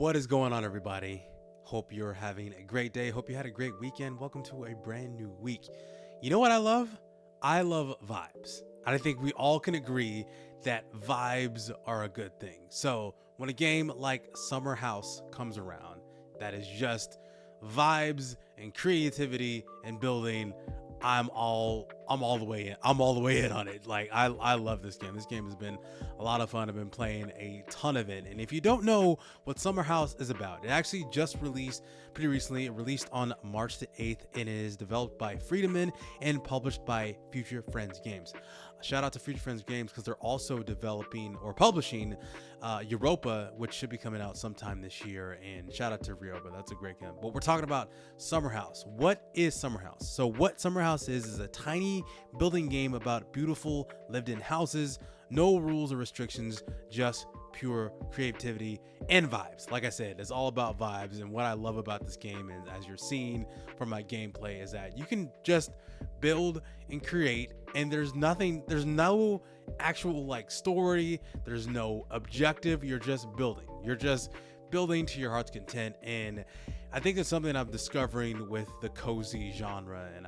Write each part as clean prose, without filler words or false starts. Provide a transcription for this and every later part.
What is going on, everybody? Hope you're having a great day. Hope you had a great weekend. Welcome to a brand new week. You know what I love? I love vibes. I think we all can agree that vibes are a good thing. So when a game like Summerhouse comes around, that is just vibes and creativity and building. I'm all the way in. I'm all the way in on it. Like I love this game. This game has been a lot of fun. I've been playing a ton of it. And if you don't know what Summerhouse is about, it actually just released pretty recently. It released on March the 8th and it is developed by Friedemann and published by Future Friends Games. Shout out to Future Friends Games because they're also developing or publishing Europa, which should be coming out sometime this year. And shout out to Europa. That's a great game. But we're talking about Summerhouse. What is Summerhouse? So what Summerhouse is a tiny building game about beautiful lived-in houses, no rules or restrictions, just pure creativity and vibes. Like I said, it's all about vibes. And what I love about this game is, as you're seeing from my gameplay, is that you can just build and create, and there's no actual like story, there's no objective. You're just building to your heart's content. And I think it's something I'm discovering with the cozy genre, and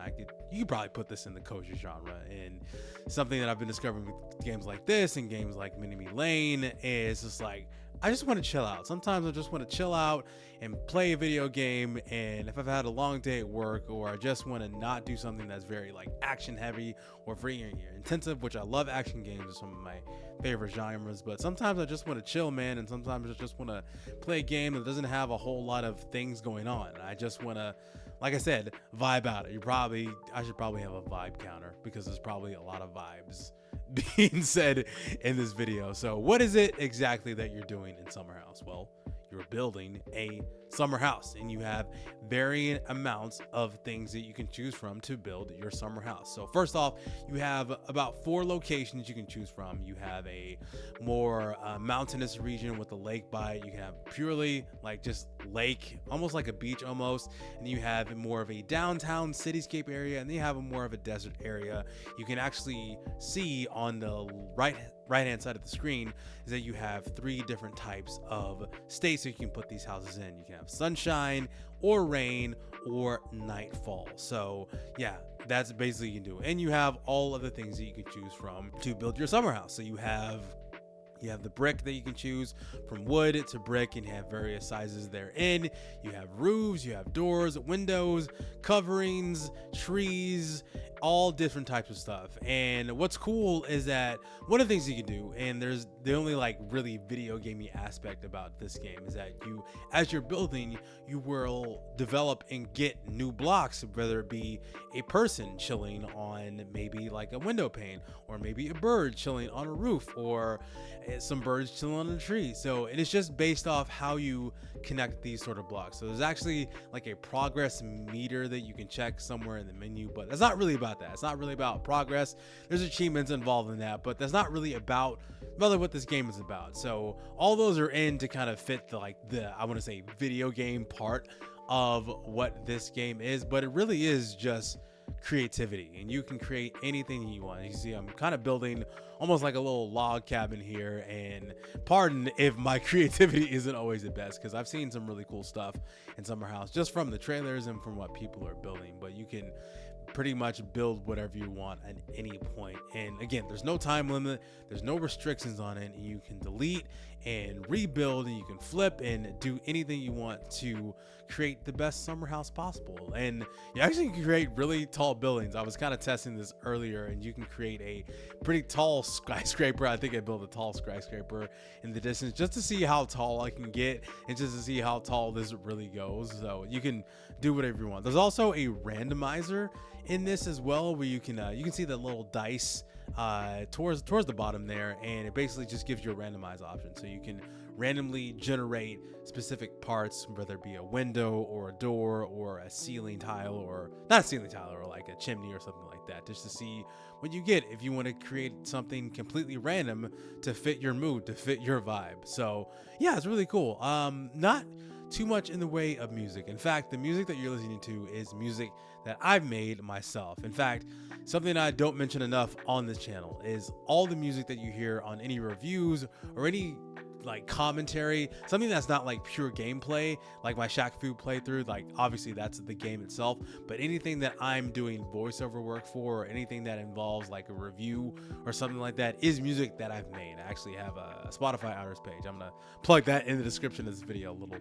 you could probably put this in the cozy genre. And something that I've been discovering with games like this and games like Mini Me Lane is just like, I just want to chill out. Sometimes I just want to chill out and play a video game. And if I've had a long day at work, or I just want to not do something that's very like action heavy or very intensive, which I love action games, are some of my favorite genres. But sometimes I just want to chill, man. And sometimes I just want to play a game that doesn't have a whole lot of things going on. I just want to, like I said, vibe out. I should probably have a vibe counter because there's probably a lot of vibes being said in this video. So what is it exactly that you're doing in Summerhouse? Well, you're building a summer house, and you have varying amounts of things that you can choose from to build your summer house. So first off, you have about 4 locations you can choose from. You have a more mountainous region with a lake by it. You can have purely like just lake, almost like a beach almost, and you have more of a downtown cityscape area, and then you have a more of a desert area. You can actually see on the right hand side of the screen is that you have 3 different types of states that you can put these houses in. You can have sunshine or rain or nightfall. So yeah, that's basically you can do. And you have all of the things that you can choose from to build your summer house. So you have the brick that you can choose from wood to brick, and you have various sizes therein. You have roofs, you have doors, windows, coverings, trees, all different types of stuff. And what's cool is that one of the things you can do, and there's the only like really video gamey aspect about this game, is that as you're building, you will develop and get new blocks, whether it be a person chilling on maybe like a window pane, or maybe a bird chilling on a roof, or some birds chilling on a tree. So it is just based off how you connect these sort of blocks. So there's actually like a progress meter that you can check somewhere in the menu, but that's not really about that. It's not really about progress. There's achievements involved in that, but that's not really about really what this game is about. So all those are in to kind of fit the I want to say video game part of what this game is, but it really is just creativity, and you can create anything you want. You see, I'm kind of building almost like a little log cabin here, and pardon if my creativity isn't always the best, because I've seen some really cool stuff in Summerhouse just from the trailers and from what people are building. But you can pretty much build whatever you want at any point. And again, there's no time limit, there's no restrictions on it, and you can delete and rebuild, and you can flip and do anything you want to create the best summer house possible. And you actually can create really tall buildings. I was kind of testing this earlier, and you can create a pretty tall skyscraper. I think I built a tall skyscraper in the distance just to see how tall I can get, and just to see how tall this really goes. So you can do whatever you want. There's also a randomizer in this as well, where you can see the little dice towards the bottom there, and it basically just gives you a randomized option. So you can randomly generate specific parts, whether it be a window or a door or a ceiling tile, or not a ceiling tile, or like a chimney or something like that, just to see what you get if you want to create something completely random to fit your mood, to fit your vibe. So yeah, it's really cool. Not too much in the way of music. In fact, the music that you're listening to is music that I've made myself. In fact, something I don't mention enough on this channel is all the music that you hear on any reviews or any like commentary, something that's not like pure gameplay, like my Shaq Fu playthrough. Like obviously that's the game itself, but anything that I'm doing voiceover work for, or anything that involves like a review or something like that, is music that I've made. I actually have a Spotify artist page. I'm gonna plug that in the description of this video. A little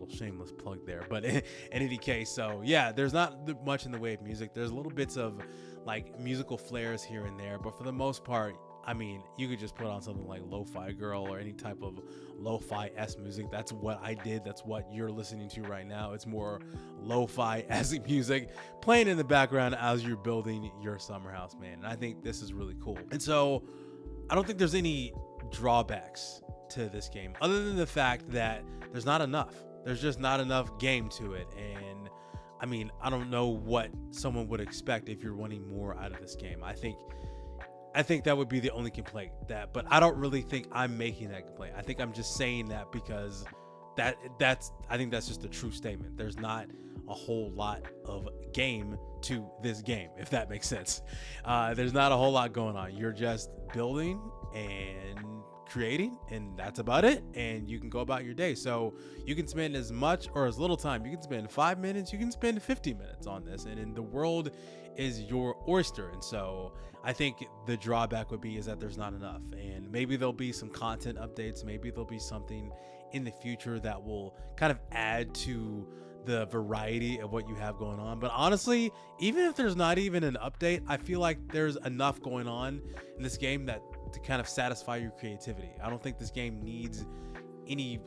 shameless plug there, but in any case, so yeah, there's not much in the way of music. There's little bits of like musical flares here and there, but for the most part, I mean, you could just put on something like Lo-Fi Girl or any type of lo-fi-esque music. That's what I did. That's what you're listening to right now. It's more lo-fi-esque music playing in the background as you're building your summer house, man. And I think this is really cool. And so I don't think there's any drawbacks to this game other than the fact that there's not enough. There's just not enough game to it. And I mean, I don't know what someone would expect if you're wanting more out of this game. I think that would be the only complaint, but I don't really think I'm making that complaint. I think I'm just saying that because I think that's just a true statement. There's not a whole lot of game to this game, if that makes sense. There's not a whole lot going on. You're just building and creating, and that's about it, and you can go about your day. So you can spend as much or as little time. You can spend 5 minutes, you can spend 50 minutes on this, and the world is your oyster. And so I think the drawback would be is that there's not enough, and maybe there'll be some content updates, maybe there'll be something in the future that will kind of add to the variety of what you have going on. But honestly, even if there's not even an update, I feel like there's enough going on in this game that to kind of satisfy your creativity. I don't think this game needs any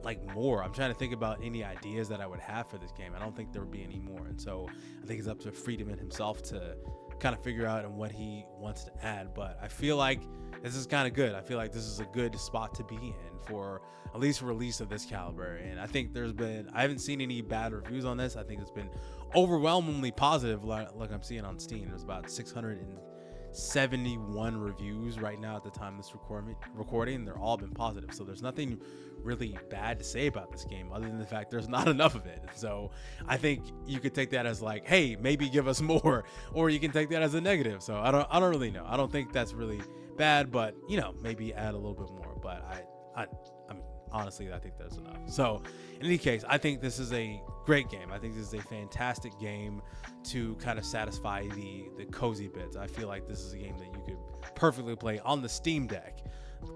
like more. I'm trying to think about any ideas that I would have for this game. I don't think there would be any more. And so I think it's up to Friedman himself to kind of figure out and what he wants to add. But I feel like this is kind of good. I feel like this is a good spot to be in for at least a release of this caliber. And I think I haven't seen any bad reviews on this. I think it's been overwhelmingly positive, like I'm seeing on Steam. There's about 671 reviews right now at the time of this recording. They're all been positive, so there's nothing really bad to say about this game other than the fact there's not enough of it. So I think you could take that as like, hey, maybe give us more, or you can take that as a negative. So I don't really know. I don't think that's really bad, but you know, maybe add a little bit more. But I mean, honestly, I think there's enough. So in any case, I think this is a great game. I think this is a fantastic game to kind of satisfy the cozy bits. I feel like this is a game that you could perfectly play on the Steam Deck.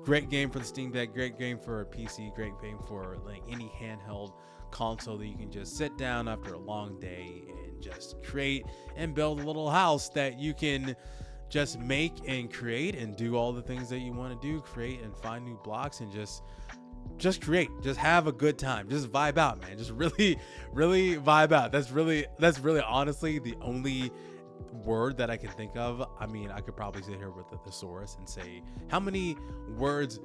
Great game for the Steam Deck, great game for a PC, great game for like any handheld console that you can just sit down after a long day and just create and build a little house that you can just make and create and do all the things that you want to do, create and find new blocks and just create, just have a good time, just vibe out, man. Just really vibe out. That's really honestly the only word that I can think of. I mean, I could probably sit here with a thesaurus and say how many words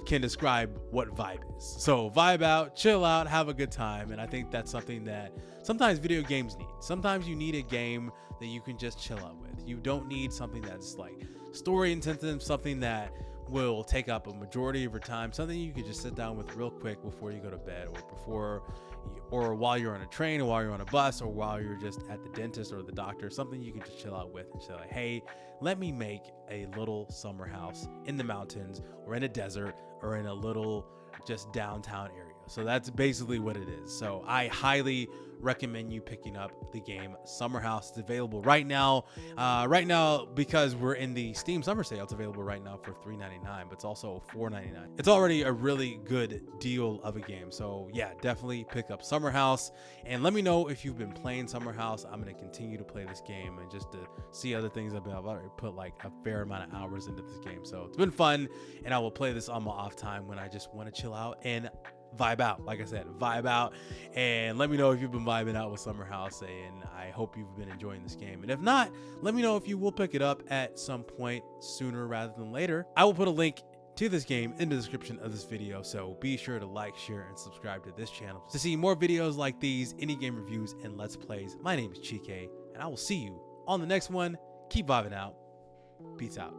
can describe what vibe is. So vibe out, chill out, have a good time. And I think that's something that sometimes video games need. Sometimes you need a game that you can just chill out with. You don't need something that's like story intensive, something that will take up a majority of your time, something you could just sit down with real quick before you go to bed, or while you're on a train, or while you're on a bus, or while you're just at the dentist or the doctor. Something you can just chill out with and say like, hey, let me make a little summer house in the mountains or in a desert or in a little just downtown area. So that's basically what it is. So I highly recommend you picking up the game Summerhouse. It's available right now. Right now, because we're in the Steam Summer Sale, it's available right now for $3.99, but it's also $4.99. It's already a really good deal of a game. So yeah, definitely pick up Summerhouse and let me know if you've been playing Summerhouse. I'm going to continue to play this game and just to see other things. I've already put like a fair amount of hours into this game. So it's been fun, and I will play this on my off time when I just want to chill out and vibe out. Like I said, vibe out, and let me know if you've been vibing out with Summerhouse, and I hope you've been enjoying this game. And if not, let me know if you will pick it up at some point sooner rather than later. I will put a link to this game in the description of this video, so be sure to like, share, and subscribe to this channel to see more videos like these, any game reviews and let's plays. My name is Chike, and I will see you on the next one. Keep vibing out. Peace out.